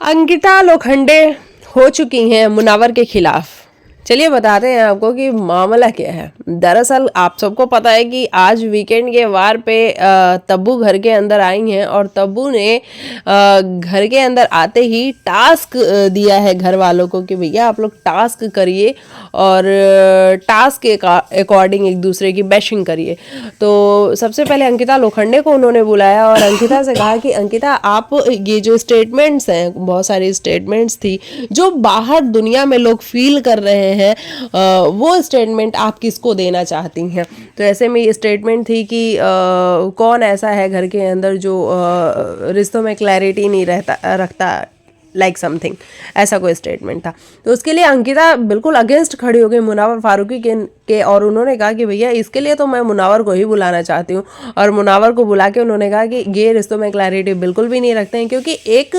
अंकिता लोखंडे हो चुकी हैं मुनावर के खिलाफ। चलिए बताते हैं आपको कि मामला क्या है। दरअसल आप सबको पता है कि आज वीकेंड के वार पे तब्बू घर के अंदर आई हैं और तब्बू ने घर के अंदर आते ही टास्क दिया है घर वालों को कि भैया आप लोग टास्क करिए और टास्क के अकॉर्डिंग एक दूसरे की बैशिंग करिए। तो सबसे पहले अंकिता लोखंडे को उन्होंने बुलाया और अंकिता से कहा कि अंकिता आप ये जो स्टेटमेंट्स हैं, बहुत सारी स्टेटमेंट्स थी जो बाहर दुनिया में लोग फील कर रहे हैं, वो स्टेटमेंट आप किसको देना चाहती हैं। तो ऐसे में ये स्टेटमेंट थी कि कौन ऐसा है घर के अंदर जो रिश्तों में क्लैरिटी नहीं रखता, लाइक समथिंग ऐसा कोई स्टेटमेंट था। तो उसके लिए अंकिता बिल्कुल अगेंस्ट खड़ी हो गई मुनावर फारूकी के और उन्होंने कहा कि भैया इसके लिए तो मैं मुनावर को ही बुलाना चाहती हूँ। और मुनावर को बुला के उन्होंने कहा कि ये रिश्तों में क्लैरिटी बिल्कुल भी नहीं रखते हैं, क्योंकि एक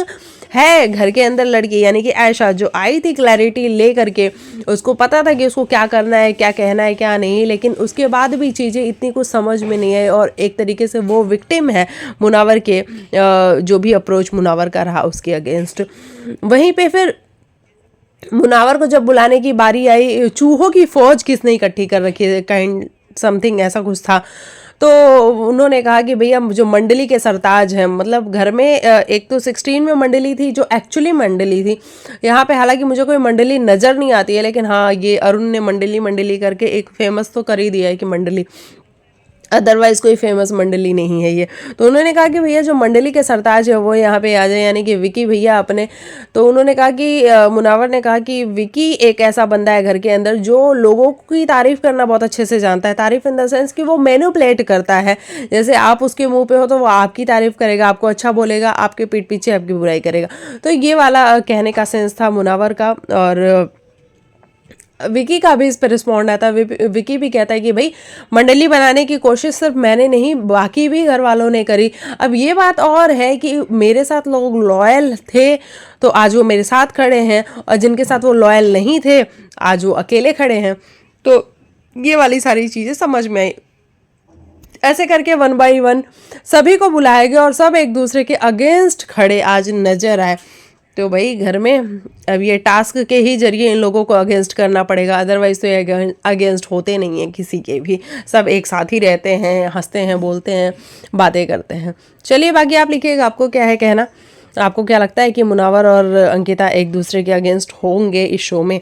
है घर के अंदर लड़की यानी कि आयशा जो आई थी क्लैरिटी ले करके, उसको पता था कि उसको क्या करना है, क्या कहना है, क्या नहीं, लेकिन उसके बाद भी चीज़ें इतनी कुछ समझ में नहीं आई और एक तरीके से वो विक्टिम है मुनावर के, जो भी अप्रोच मुनावर का रहा उसके अगेंस्ट। वहीं पे फिर मुनावर को जब बुलाने की बारी आई, चूहों की फौज किसने इकट्ठी कर रखी है, काइंड समथिंग ऐसा कुछ था। तो उन्होंने कहा कि भैया जो मंडली के सरताज हैं, मतलब घर में एक तो 16 में मंडली थी जो एक्चुअली मंडली थी। यहाँ पे हालांकि मुझे कोई मंडली नज़र नहीं आती है, लेकिन हाँ ये अरुण ने मंडली मंडली करके एक फेमस तो कर ही दिया है कि मंडली, अदरवाइज कोई फेमस मंडली नहीं है ये। तो उन्होंने कहा कि भैया जो मंडली के सरताज है वो यहाँ पे आ जाए, यानी कि विकी भैया अपने। तो उन्होंने कहा कि मुनावर ने कहा कि विकी एक ऐसा बंदा है घर के अंदर जो लोगों की तारीफ करना बहुत अच्छे से जानता है। तारीफ इन द सेंस कि वो मैनिपुलेट करता है, जैसे आप उसके मुंह पे हो तो वो आपकी तारीफ करेगा, आपको अच्छा बोलेगा, आपके पीठ पीछे आपकी बुराई करेगा। तो ये वाला कहने का सेंस था मुनावर का। और विकी का भी इस पर रिस्पॉन्ड आता है। विकी भी कहता है कि भाई मंडली बनाने की कोशिश सिर्फ मैंने नहीं बाकी भी घर वालों ने करी। अब ये बात और है कि मेरे साथ लोग लॉयल थे तो आज वो मेरे साथ खड़े हैं, और जिनके साथ वो लॉयल नहीं थे आज वो अकेले खड़े हैं। तो ये वाली सारी चीज़ें समझ में आई। ऐसे करके 1 बाय 1 सभी को बुलाया गया और सब एक दूसरे के अगेंस्ट खड़े आज नजर आए। तो भाई घर में अब ये टास्क के ही जरिए इन लोगों को अगेंस्ट करना पड़ेगा, अदरवाइज तो ये अगेंस्ट होते नहीं हैं किसी के भी। सब एक साथ ही रहते हैं, हंसते हैं, बोलते हैं, बातें करते हैं। चलिए बाकी आप लिखिएगा आपको क्या है कहना। आपको क्या लगता है कि मुनावर और अंकिता एक दूसरे के अगेंस्ट होंगे इस शो में?